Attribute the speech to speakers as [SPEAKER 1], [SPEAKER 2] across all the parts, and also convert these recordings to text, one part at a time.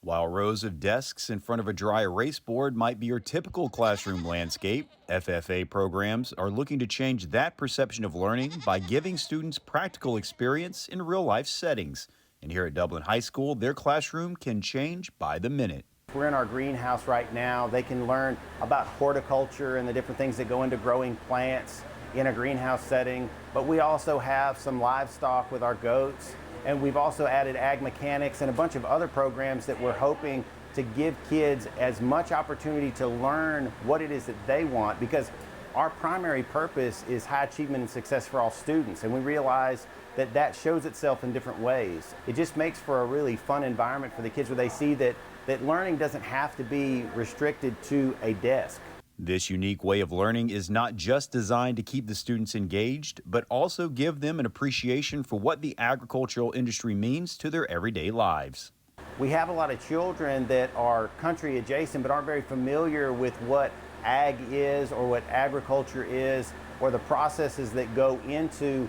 [SPEAKER 1] While rows of desks in front of a dry erase board might be your typical classroom landscape, FFA programs are looking to change that perception of learning by giving students practical experience in real life settings. And here at Dublin High School, their classroom can change by the minute.
[SPEAKER 2] We're in our greenhouse right now. They can learn about horticulture and the different things that go into growing plants in a greenhouse setting. But we also have some livestock with our goats. And we've also added ag mechanics and a bunch of other programs that we're hoping to give kids as much opportunity to learn what it is that they want, because our primary purpose is high achievement and success for all students. And we realize that that shows itself in different ways. It just makes for a really fun environment for the kids where they see that learning doesn't have to be restricted to a desk.
[SPEAKER 1] This unique way of learning is not just designed to keep the students engaged, but also give them an appreciation for what the agricultural industry means to their everyday lives.
[SPEAKER 2] We have a lot of children that are country adjacent but aren't very familiar with what ag is or what agriculture is or the processes that go into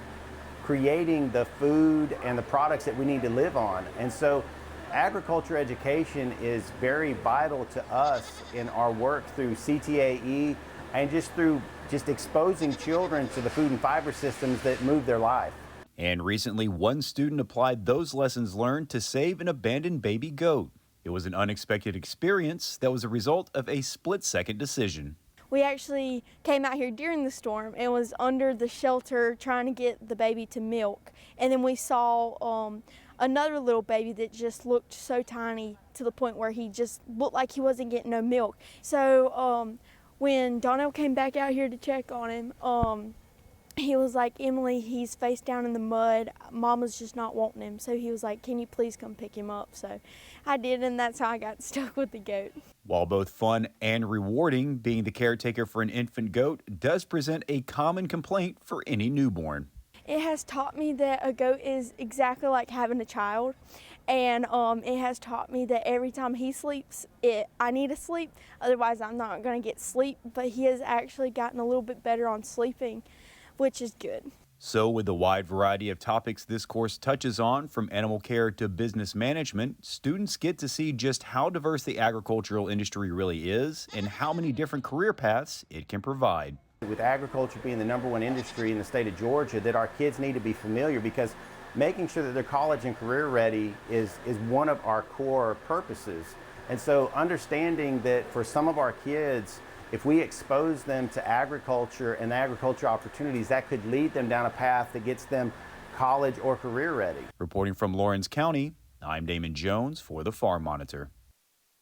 [SPEAKER 2] creating the food and the products that we need to live on. And so agriculture education is very vital to us in our work through CTAE and through exposing children to the food and fiber systems that move their life.
[SPEAKER 1] And recently, one student applied those lessons learned to save an abandoned baby goat. It was an unexpected experience that was a result of a split-second decision.
[SPEAKER 3] We actually came out here during the storm and was under the shelter trying to get the baby to milk. And then we saw another little baby that just looked so tiny to the point where he just looked like he wasn't getting no milk. So when Donnell came back out here to check on him, he was like, "Emily, he's face down in the mud. Mama's just not wanting him." So he was like, "Can you please come pick him up?" So I did, and that's how I got stuck with the goat.
[SPEAKER 1] While both fun and rewarding, being the caretaker for an infant goat does present a common complaint for any newborn.
[SPEAKER 3] It has taught me that a goat is exactly like having a child, and it has taught me that every time he sleeps, I need to sleep, otherwise I'm not going to get sleep, but he has actually gotten a little bit better on sleeping, which is good.
[SPEAKER 1] So with the wide variety of topics this course touches on, from animal care to business management, students get to see just how diverse the agricultural industry really is and how many different career paths it can provide.
[SPEAKER 2] With agriculture being the #1 industry in the state of Georgia, that our kids need to be familiar, because making sure that they're college and career ready is one of our core purposes. And so understanding that for some of our kids, if we expose them to agriculture and agriculture opportunities, that could lead them down a path that gets them college or career ready.
[SPEAKER 1] Reporting from Lawrence County, I'm Damon Jones for the Farm Monitor.